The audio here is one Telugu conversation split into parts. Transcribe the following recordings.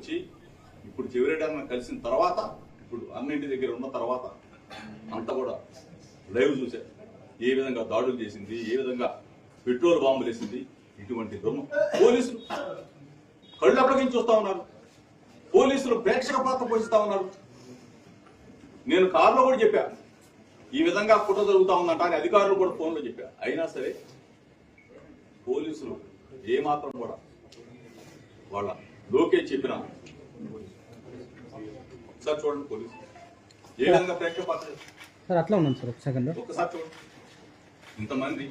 వచ్చి ఇప్పుడు చెవిరెడ్డి అన్న కలిసిన తర్వాత, ఇప్పుడు అన్నింటి దగ్గర ఉన్న తర్వాత అంతా కూడా లైవ్ చూశారు. ఏ విధంగా దాడులు చేసింది, ఏ విధంగా పెట్రోల్ బాంబులు వేసింది. ఇటువంటి పోలీసులు కళ్ళు అప్పగించి చూస్తా ఉన్నారు. పోలీసులు ప్రేక్షక పాత్ర పోషిస్తా ఉన్నారు. నేను కారులో కూడా చెప్పా, ఈ విధంగా కుట్ర జరుగుతా ఉందంట అని అధికారులు కూడా ఫోన్లో చెప్పా. అయినా సరే పోలీసులు ఏమాత్రం కూడా వాళ్ళ లోకేష్ చెప్పిన ఒకసారి చూడండి. పోలీసులు ఏ విధంగా ప్రేక్షక పాత్ర సార్ అట్లా ఉన్నాను సార్. ఒక సెకండ్ ఒకసారి చూడండి. ఇంతమంది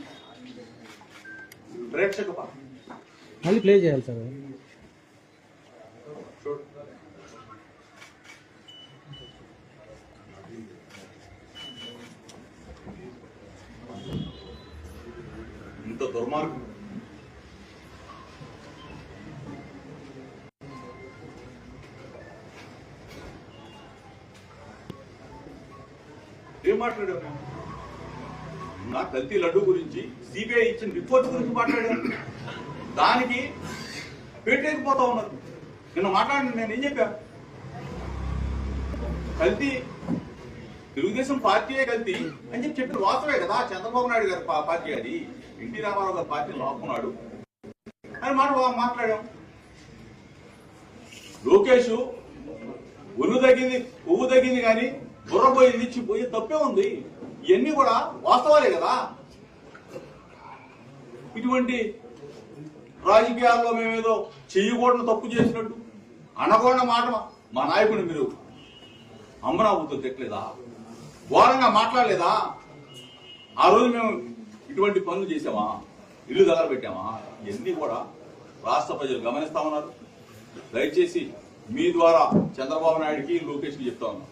ప్రేక్షక పాత్ర మళ్ళీ ప్లే చేయాలి సార్. చూడండి. ఇంత దుర్మార్గం. ఏం మాట్లాడారు? నా కల్తీ లడ్డు గురించి సిబిఐ ఇచ్చిన రిపోర్ట్ గురించి మాట్లాడారు. దానికి పెట్టేకపోతా ఉన్నారు. నిన్న మాట్లాడిన నేను ఏం చెప్పా? కల్తీ తెలుగుదేశం పార్టీయే కల్తీ అని చెప్పిన వాస్తవే కదా. చంద్రబాబు నాయుడు గారి పార్టీ అది, ఎన్టీ రామారావు గారి పార్టీ లాక్కున్నాడు అని మాట్లాడాం. లోకేష్ ఒళ్ళు తగ్గింది, పువ్వు తగ్గింది, కానీ బుర్ర పోయింది, ఇచ్చిపోయి తప్పే ఉంది. ఇవన్నీ కూడా వాస్తవాలే కదా. ఇటువంటి రాజకీయాల్లో మేమేదో చెయ్యకూడని తప్పు చేసినట్టు అనకూడని మాట మా నాయకుడిని మీరు అమ్మనాబుతో తెక్కలేదా? ఘోరంగా మాట్లాడలేదా? ఆ రోజు మేము ఇటువంటి పనులు చేసామా? ఇల్లు తగలబెట్టామా? ఇవన్నీ కూడా రాష్ట్ర ప్రజలు గమనిస్తా ఉన్నారు. దయచేసి మీ ద్వారా చంద్రబాబు నాయుడికి, లోకేష్కి చెప్తా ఉన్నాం,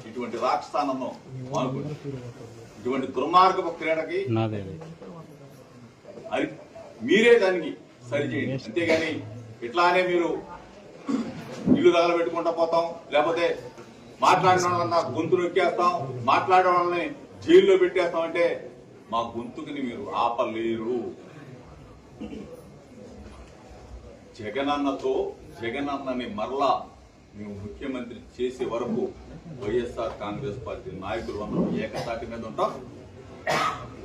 ఇటువంటి రాక్షసానందం మానుకోండి. ఇటువంటి దుర్మార్గపు క్రీడకి మీరే దానికి సరిచేయండి. అంతేగాని ఇట్లానే మీరు ఇల్లు తగలబెట్టుకుంటా పోతాం, లేకపోతే మాట్లాడిన వాళ్ళని గొంతు నొక్కేస్తాం, మాట్లాడిన వాళ్ళని జైల్లో పెట్టేస్తాం అంటే మా గొంతుకుని మీరు ఆపలేరు. జగనన్నని మరలా మేము ముఖ్యమంత్రి చేసే వరకు వైఎస్ఆర్ కాంగ్రెస్ పార్టీ నాయకులు అందరం ఏకతాటి మీద ఉంటాం.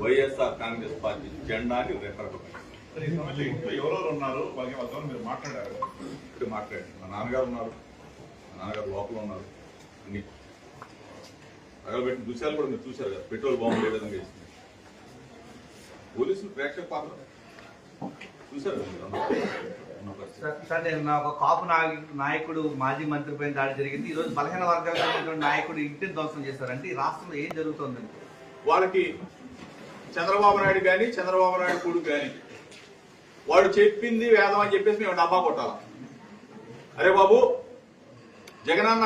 వైఎస్ఆర్ కాంగ్రెస్ పార్టీ జెండాని రెపరెపబెట్టాం. ఎవరెవరు ఉన్నారు మీరు మాట్లాడారు? ఇప్పుడు మాట్లాడండి. మా నాన్నగారు ఉన్నారు, మా నాన్నగారు లోపల ఉన్నారు. అన్ని తగలబెట్టిన దృశ్యాలు కూడా మీరు చూశారు కదా. పెట్రోల్ బాంబులు ఏ విధంగా వేసింది. పోలీసులు ప్రేక్షక పాత్ర చూశారు సార్. నేను ఒక కాపు నాయకుడు, మాజీ మంత్రి పైన దాడి జరిగింది. ఈ రోజు బలహీన వర్గాల నాయకుడు ఇంటిని ధ్వంసం చేశారంటే ఈ రాష్ట్రంలో ఏం జరుగుతుందండి? వాళ్ళకి చంద్రబాబు నాయుడు కానీ, చంద్రబాబు నాయుడు కొడుకు కానీ వాడు చెప్పింది వేదం అని చెప్పేసి మేము డబ్బా కొట్టాల. అరే బాబు, జగనన్న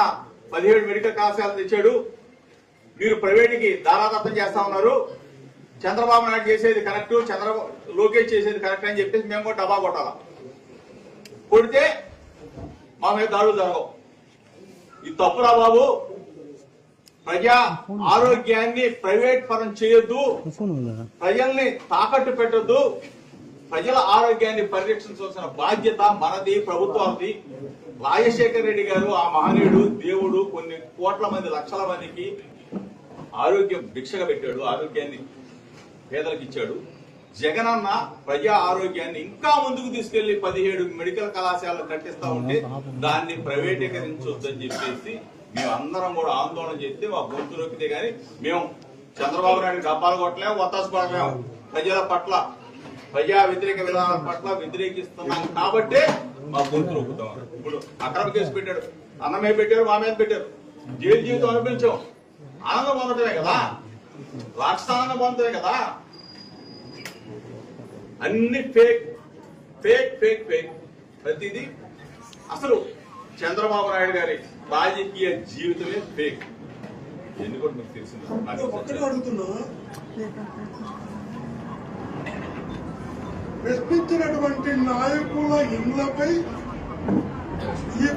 17 మెడికల్ కళాశాలలు తెచ్చాడు, మీరు ప్రైవేట్కి దారాదత్తం చేస్తా ఉన్నారు, చంద్రబాబు నాయుడు చేసేది కరెక్ట్, లోకేష్ చేసేది కరెక్ట్ అని చెప్పేసి మేము కూడా డబ్బా కొట్టాలా. కొడితే మా మీద దాడులు జరగవు. ఇది తప్పురా బాబు. ప్రజా ఆరోగ్యాన్ని ప్రైవేట్ పరం చేయొద్దు, ప్రజల్ని తాకట్టు పెట్టొద్దు. ప్రజల ఆరోగ్యాన్ని పరిరక్షించవలసిన బాధ్యత మనది, ప్రభుత్వానికి. రాజశేఖర రెడ్డి గారు ఆ మహనీయుడు, దేవుడు, కొన్ని కోట్ల మంది, లక్షల మందికి ఆరోగ్యం భిక్షగా పెట్టాడు, ఆరోగ్యాన్ని పేదలకు ఇచ్చాడు. జగనన్న ప్రజా ఆరోగ్యాన్ని ఇంకా ముందుకు తీసుకెళ్లి 17 మెడికల్ కళాశాలలు కట్టిస్తా ఉంటే దాన్ని ప్రైవేటీకరించొద్దని చెప్పేసి మేమందరం కూడా ఆందోళన చేస్తే మా గొంతు నొక్కితే గానీ మేము చంద్రబాబు నాయుడు డబ్బాలు కొట్టలేము, ఒత్తాసు పడలేము. ప్రజల పట్ల, ప్రజా వ్యతిరేక విధానాల పట్ల వ్యతిరేకిస్తున్నాం కాబట్టే మా గొంతు నొక్కుతాం. ఇప్పుడు అక్రమ కేసు పెట్టాడు, అన్నమే పెట్టారు, మా మీద పెట్టారు, జైలు జీవితం అనిపించాం. ఆనందం పొందటమే కదా, రాష్ట్రానందం పొందటమే కదా. అన్ని ఫేక్ ఫేక్ ఫేక్ ఫేక్ ప్రతిదీ. అసలు చంద్రబాబు నాయుడు గారి రాజకీయ జీవితమే ఫేక్. ఎందుకంటే మీకు తెలిసింది ప్రశ్నించినటువంటి నాయకుల ఇళ్లపై ఈ